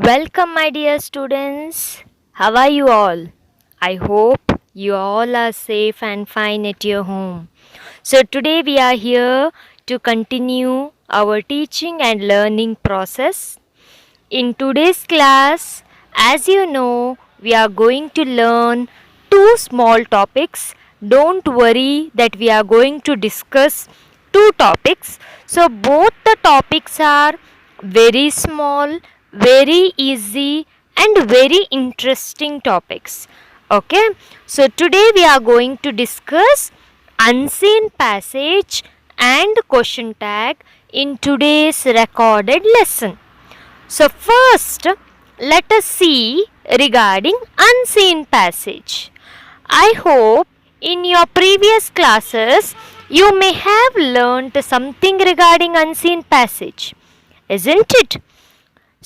Welcome, my dear students. How are you all? I hope you all are safe and fine at your home. So, today we are here to continue our teaching and learning process. In today's class, as you know, we are going to learn two small topics. Don't worry that we are going to discuss two topics. So, both the topics are very small, very easy, and very interesting topics. Okay, so today we are going to discuss unseen passage and question tag in today's recorded lesson. So first, let us see regarding unseen passage. I hope in your previous classes you may have learnt something regarding unseen passage, isn't it?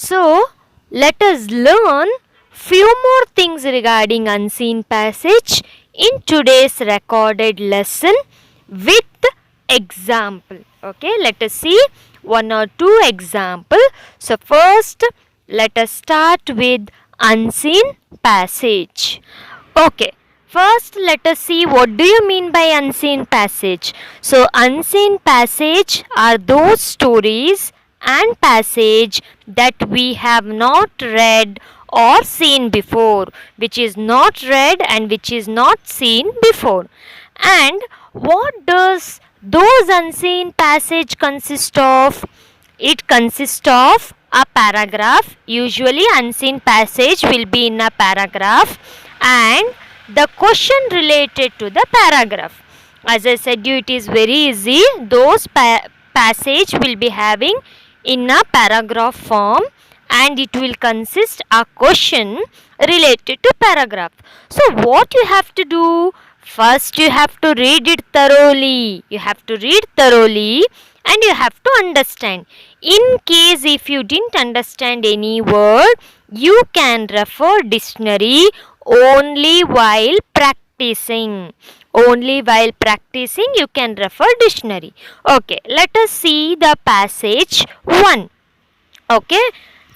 So let us learn few more things regarding unseen passage in today's recorded lesson with example. Okay, let us see one or two example. So first, let us start with unseen passage. Okay, first let us see what do you mean by unseen passage. So unseen passage are those stories and passage that we have not read or seen before, which is not read and which is not seen before. And what does those unseen passage consist of? It consists of a paragraph. Usually unseen passage will be in a paragraph and the question related to the paragraph. As I said you, it is very easy. Those passage will be having in a paragraph form and it will consist a question related to paragraph. So what you have to do? First you have to read it thoroughly. You have to read thoroughly and you have to understand. In case if you didn't understand any word, you can refer dictionary only while practicing. Only while practicing you can refer dictionary. Okay, let us see the passage 1. Okay,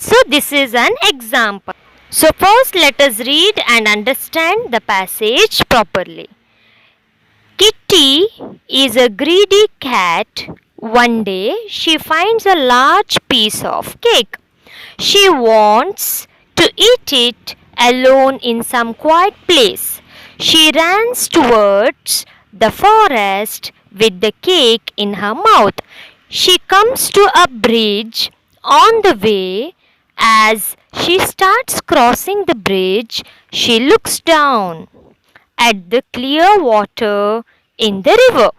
so this is an example. So first let us read and understand the passage properly. Kitty is a greedy cat. One day she finds a large piece of cake. She wants to eat it alone in some quiet place. She runs towards the forest with the cake in her mouth. She comes to a bridge. On the way, as she starts crossing the bridge, she looks down at the clear water in the river.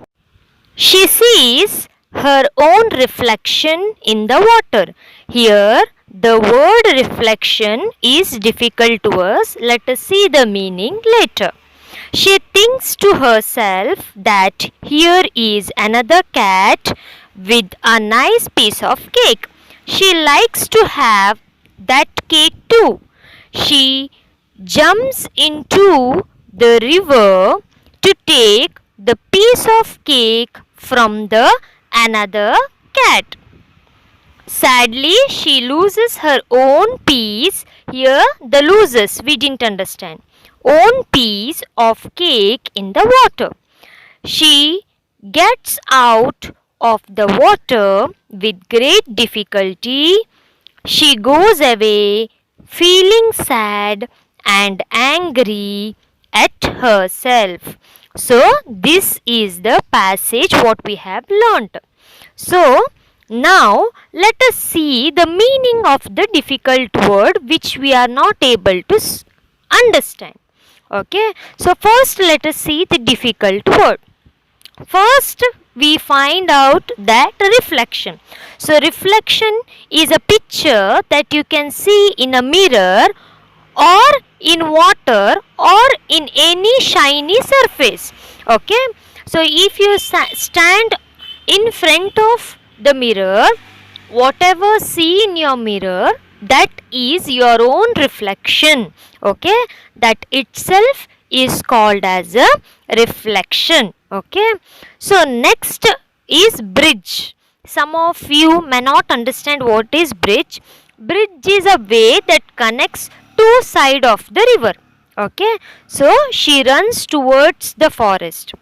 She sees her own reflection in the water. Here, the word reflection is difficult to us. Let us see the meaning later. She thinks to herself that here is another cat with a nice piece of cake. She likes to have that cake too. She jumps into the river to take the piece of cake from the another cat. Sadly, she loses her own piece. Here, the loses, we didn't understand. Own piece of cake in the water. She gets out of the water with great difficulty. She goes away feeling sad and angry at herself. So, this is the passage what we have learnt. So, now let us see the meaning of the difficult word which we are not able to understand. Okay, so first let us see the difficult word. First, we find out that reflection. So, reflection is a picture that you can see in a mirror or in water or in any shiny surface. Okay, so if you stand in front of the mirror, whatever see in your mirror, that is your own reflection. Okay, that itself is called as a reflection. Okay, so next is bridge. Some of you may not understand what is bridge. Bridge is a way that connects two sides of the river. Okay, so she runs towards the forest.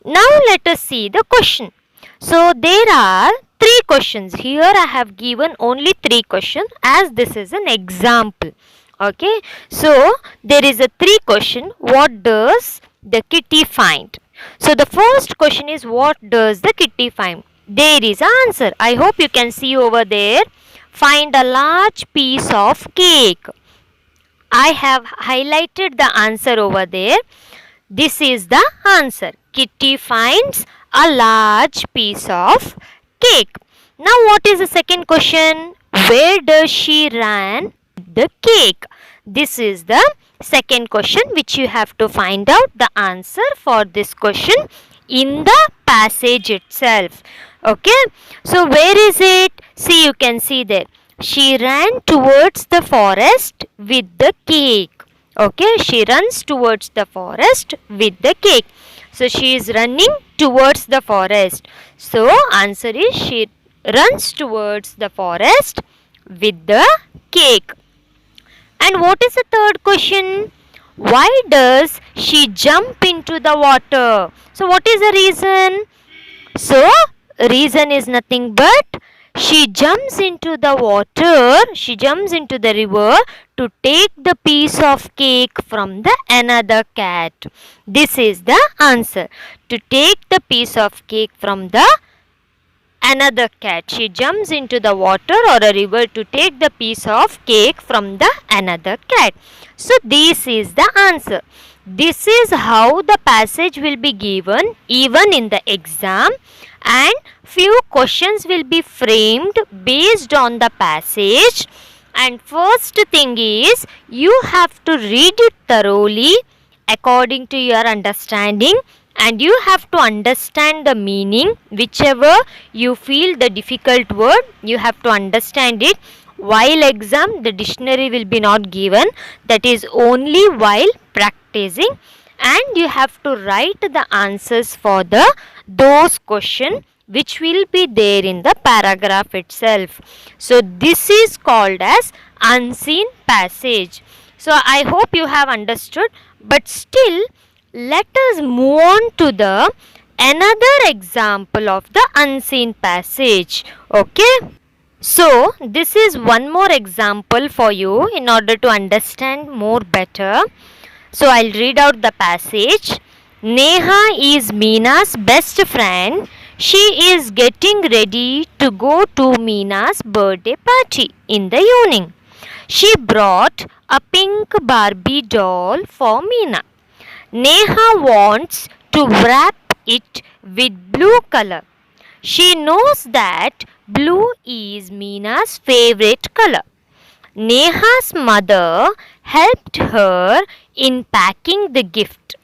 Now let us see the question. So there are three questions. Here I have given only three questions as this is an example. Okay, so there is a three question. What does the kitty find? So the first question is, what does the kitty find? There is an answer. I hope you can see over there. Find a large piece of cake. I have highlighted the answer over there. This is the answer. Kitty finds a large piece of cake. Now what is the second question? Where does she run the cake? This is the second question which you have to find out the answer for this question in the passage itself. Okay. So where is it? See, you can see there. She ran towards the forest with the cake. Okay, she runs towards the forest with the cake. So she is running towards the forest. So answer is she runs towards the forest with the cake. And what is the third question? Why does she jump into the water? So what is the reason? So reason is nothing but she jumps into the water, she jumps into the river to take the piece of cake from the another cat. This is the answer. To take the piece of cake from the another cat. She jumps into the water or a river to take the piece of cake from the another cat. So this is the answer. This is how the passage will be given even in the exam, and few questions will be framed based on the passage. And first thing is, you have to read it thoroughly according to your understanding, and you have to understand the meaning. Whichever you feel the difficult word, you have to understand it. While exam, the dictionary will be not given. That is only while practicing, and you have to write the answers for those questions which will be there in the paragraph itself. So this is called as unseen passage. So I hope you have understood, but still let us move on to the another example of the unseen passage. Okay. So this is one more example for you in order to understand more better. So I'll read out the passage. Neha is Meena's best friend. She is getting ready to go to Meena's birthday party in the evening. She brought a pink Barbie doll for Meena. Neha wants to wrap it with blue color. She knows that blue is Meena's favorite color. Neha's mother helped her in packing the gift.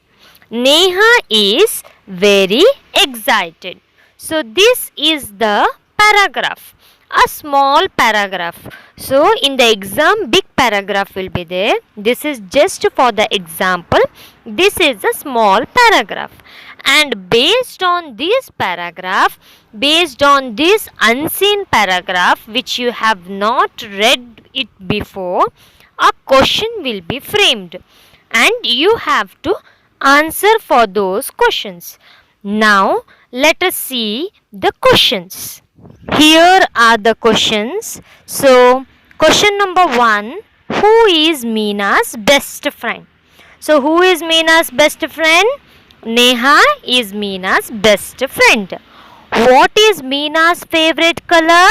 Neha is very excited. So this is the paragraph, a small paragraph. So in the exam, big paragraph will be there. This is just for the example. This is a small paragraph. And based on this paragraph, based on this unseen paragraph which you have not read it before, a question will be framed. And you have to answer for those questions. Now let us see the questions. Here are the questions. So question number 1, who is Meena's best friend? So who is Meena's best friend? Neha is Meena's best friend. What is Meena's favorite color?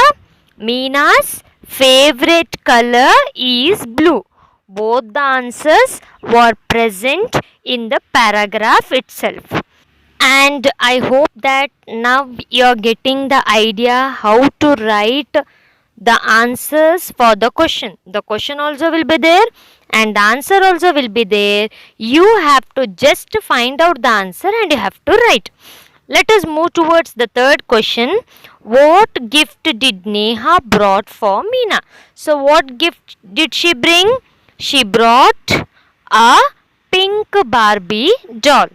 Meena's favorite color is blue. Both the answers were present in the paragraph itself. And I hope that now you are getting the idea how to write the answers for the question. The question also will be there and the answer also will be there. You have to just find out the answer and you have to write. Let us move towards the third question. What gift did Neha brought for Meena? So what gift did she bring? She brought a pink Barbie doll.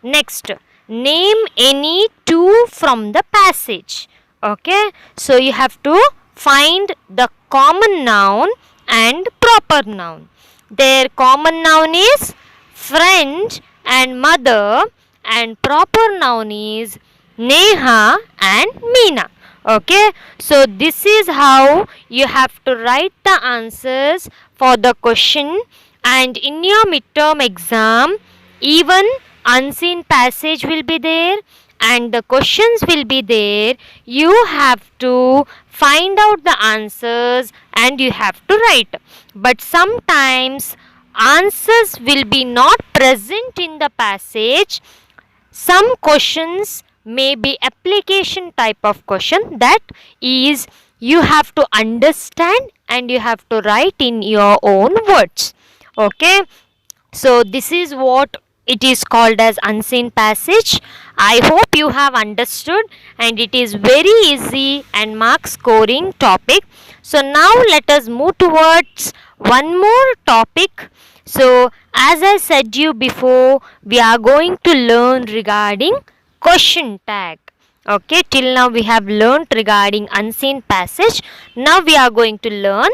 Next, name any two from the passage. Okay, so you have to find the common noun and proper noun. Their common noun is friend and mother, and proper noun is Neha and Meena. Okay, so this is how you have to write the answers for the question, and in your midterm exam, even unseen passage will be there and the questions will be there. You have to find out the answers and you have to write. But sometimes answers will be not present in the passage. Some questions may be application type of question, that is you have to understand and you have to write in your own words. Okay, so this is what it is called as unseen passage. I hope you have understood, and it is very easy and mark scoring topic. So now let us move towards one more topic. So as I said you before, we are going to learn regarding question tag. Okay, till now we have learned regarding unseen passage. Now we are going to learn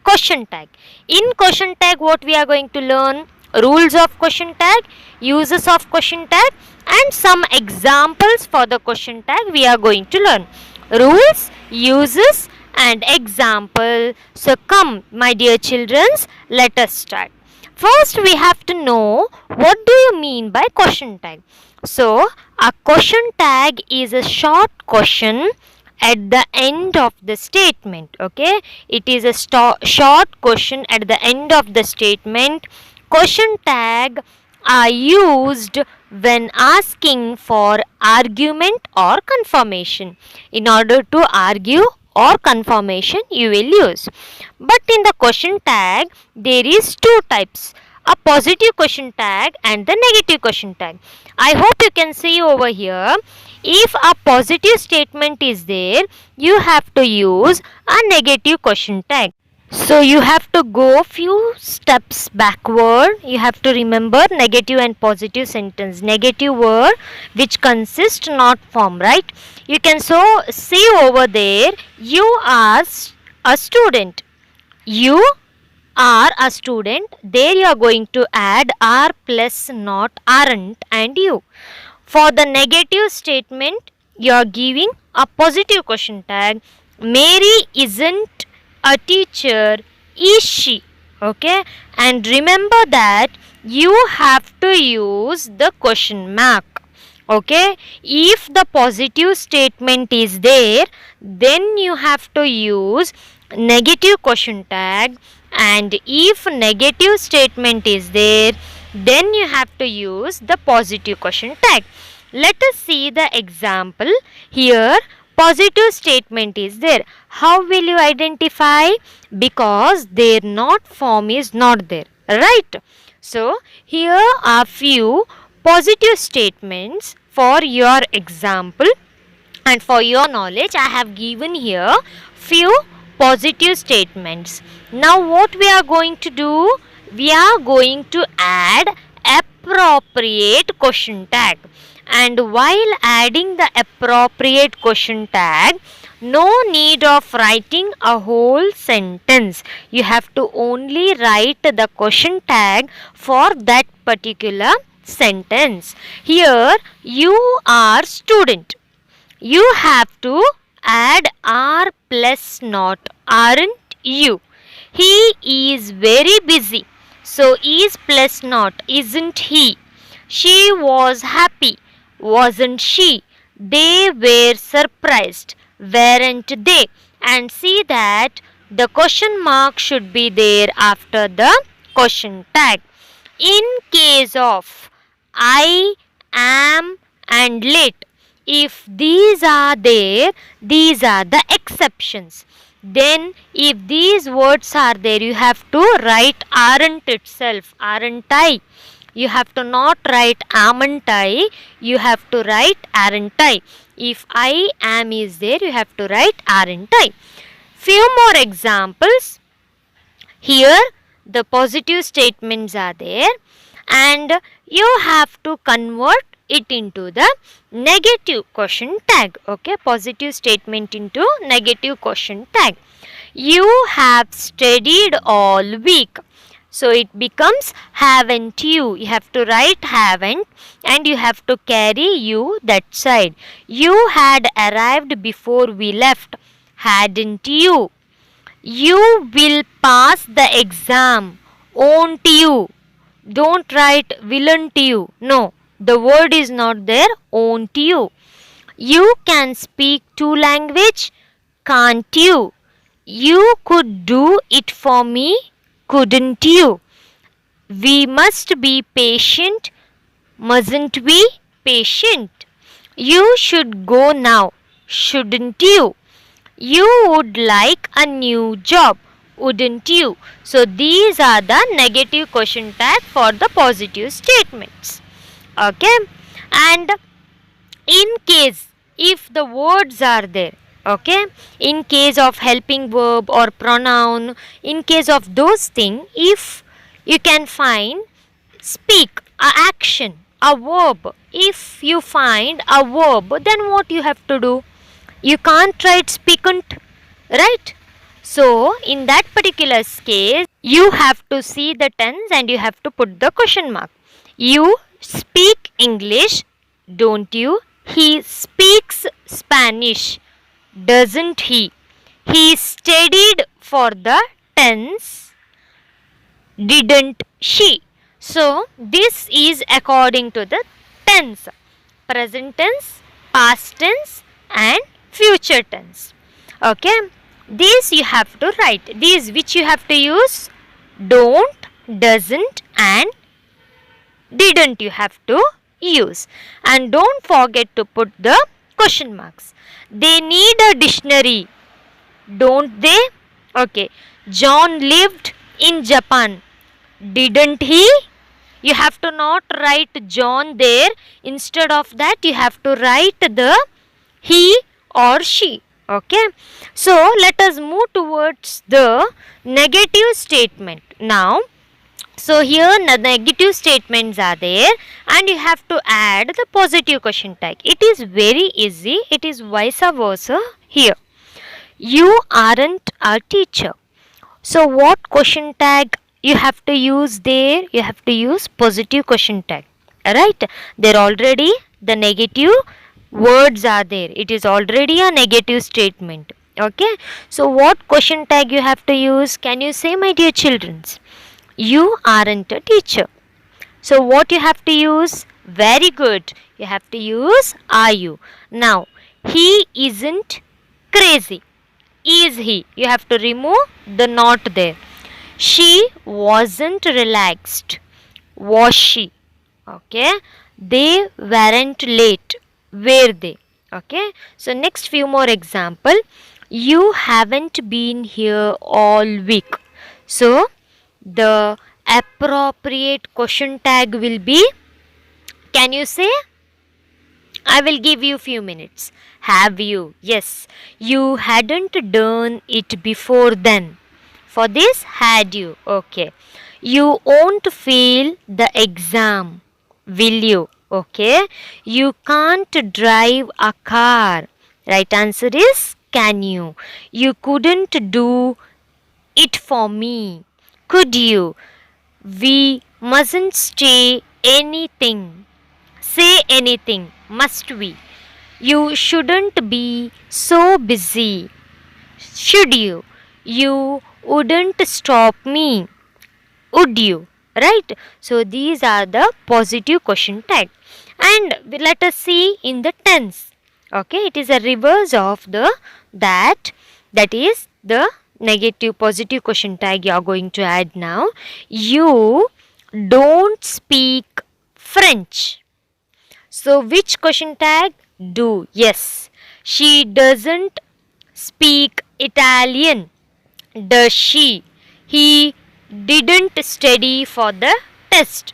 question tag. In question tag, what we are going to learn? Rules of question tag, uses of question tag, and some examples for the question tag we are going to learn. Rules, uses, and example. So come, my dear children, let us start. First, we have to know what do you mean by question tag. So, a question tag is a short question at the end of the statement. Okay, it is a short question at the end of the statement. Question tag are used when asking for argument or confirmation. In order to argue or confirmation, you will use. But in the question tag, there is two types: a positive question tag and the negative question tag. I hope you can see over here. If a positive statement is there, you have to use a negative question tag. So you have to go few steps backward. You have to remember negative and positive sentence. Negative word which consist not form, right? You can so see over there, you are a student. You are a student. There you are going to add are plus not aren't and you. For the negative statement, you are giving a positive question tag. Mary isn't a teacher, is she? Okay, and remember that you have to use the question mark. Okay, if the positive statement is there, then you have to use negative question tag, and if negative statement is there, then you have to use the positive question tag. Let us see the example. Here positive statement is there. How will you identify? Because their not form is not there, right? So here are few positive statements for your example, and for your knowledge I have given here few positive statements. Now what we are going to do? We are going to add appropriate question tag. And while adding the appropriate question tag, no need of writing a whole sentence. You have to only write the question tag for that particular sentence. Here you are student. You have to add are plus not aren't you. He is very busy. So is plus not isn't he. She was happy. Wasn't she? They were surprised. Weren't they? And see that the question mark should be there after the question tag. In case of I, am, and late, if these are there, these are the exceptions. Then if these words are there, you have to write aren't itself, aren't I. You have to not write amn't I, you have to write aren't I. If I am is there, you have to write aren't I. Few more examples. Here the positive statements are there and you have to convert it into the negative question tag. Okay, positive statement into negative question tag. You have studied all week. So it becomes haven't you. You have to write haven't and you have to carry you that side. You had arrived before we left. Hadn't you? You will pass the exam. Won't you? Don't write willn't you. No, the word is not there. Won't you? You can speak two language. Can't you? You could do it for me. Couldn't you? We must be patient. Mustn't we? Patient. You should go now. Shouldn't you? You would like a new job, wouldn't you? So these are the negative question tag for the positive statements. Okay. And in case if the words are there, okay, in case of helping verb or pronoun, in case of those things, if you can find speak, a action, a verb, if you find a verb, then what you have to do? You can't write speakn't, right? So in that particular case, you have to see the tense and you have to put the question mark. You speak English, don't you? He speaks Spanish, doesn't he? He studied for the tense, didn't she? So this is according to the tense, present tense, past tense and future tense. Okay, these you have to write. These which you have to use, don't, doesn't and didn't you have to use. And don't forget to put the question marks. They need a dictionary, don't they? Okay, John lived in Japan, didn't he? You have to not write John there. Instead of that, you have to write the he or she. Okay. So let us move towards the negative statement. Now, so here the negative statements are there and you have to add the positive question tag. It is very easy. It is vice versa here. You aren't a teacher. So what question tag you have to use there? You have to use positive question tag. Alright. There already the negative words are there. It is already a negative statement. Okay. So what question tag you have to use? Can you say, my dear children? You aren't a teacher. So what you have to use? Very good. You have to use are you. Now, he isn't crazy. Is he? You have to remove the not there. She wasn't relaxed. Was she? Okay. They weren't late. Were they? Okay. So next few more example. You haven't been here all week. So the appropriate question tag will be, can you say? I will give you few minutes. Have you? Yes. You hadn't done it before then. For this, had you? Okay. You won't fail the exam. Will you? Okay. You can't drive a car. Right answer is can you? You couldn't do it for me. Could you? We mustn't say anything. Say anything. Must we? You shouldn't be so busy. Should you? You wouldn't stop me. Would you? Right? So these are the positive question tag. And let us see in the tense. Okay, it is a reverse of the that is the negative positive question tag you are going to add now. You don't speak French. So which question tag? Do. Yes. She doesn't speak Italian. Does she? He didn't study for the test.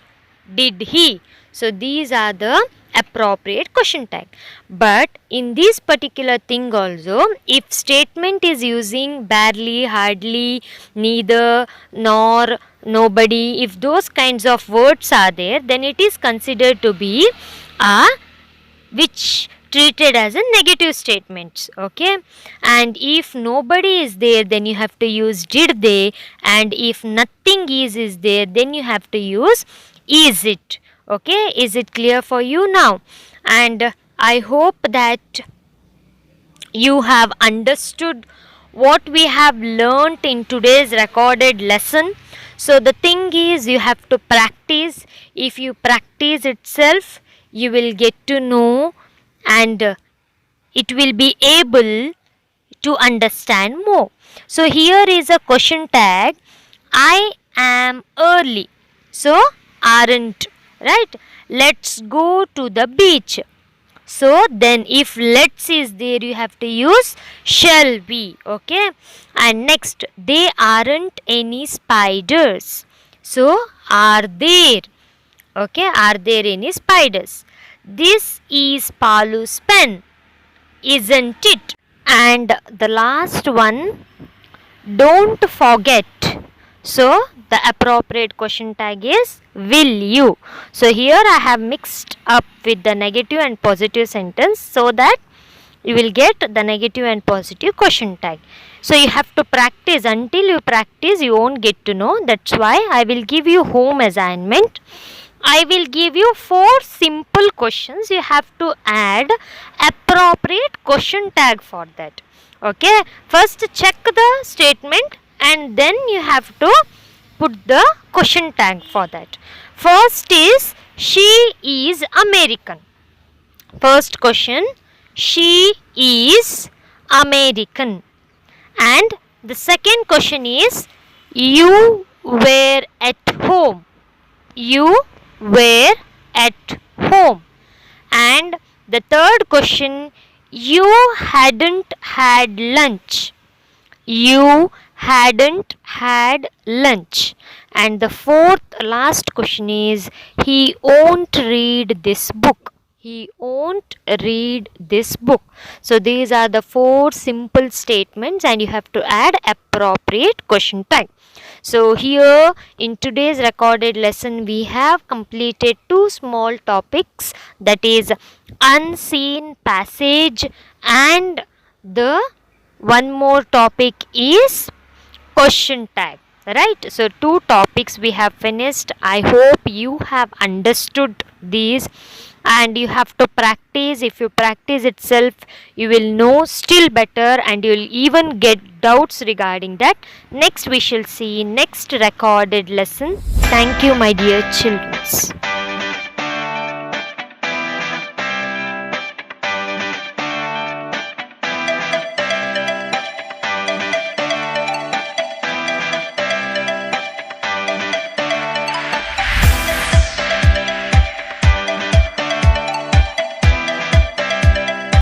Did he? So these are the appropriate question tag. But in this particular thing also, if statement is using barely, hardly, neither, nor, nobody, if those kinds of words are there, then it is considered to be a which treated as a negative statements. Okay, and if nobody is there, then you have to use did they, and if nothing is there, then you have to use is it. Okay, is it clear for you now? And I hope that you have understood what we have learnt in today's recorded lesson. So the thing is, you have to practice. If you practice itself, you will get to know, and it will be able to understand more. So here is a question tag. I am early. So aren't, right? Let's go to the beach. So then if let's is there, you have to use shall we. Okay, and next, they aren't any spiders. So are there? Okay, are there any spiders? This is Palu's pen, isn't it? And the last one, don't forget. So the appropriate question tag is will you. So here I have mixed up with the negative and positive sentence so that you will get the negative and positive question tag. So you have to practice. Until you practice, you won't get to know. That's why I will give you home assignment. I will give you 4 simple questions. You have to add appropriate question tag for that. Okay, first check the statement and then you have to put the question tag for that. First is, she is American. First question, she is American. And the second question is, you were at home. You were at home. And the third question, you hadn't had lunch. You hadn't had lunch. And the fourth last question is, he won't read this book. He won't read this book. So these are the 4 simple statements and you have to add appropriate question tag. So here in today's recorded lesson, we have completed 2 small topics, that is unseen passage, and the one more topic is question tag. Right, so 2 topics we have finished. I hope you have understood these and you have to practice. If you practice itself, you will know still better and you will even get doubts regarding that. Next we shall see next recorded lesson. Thank you, my dear children.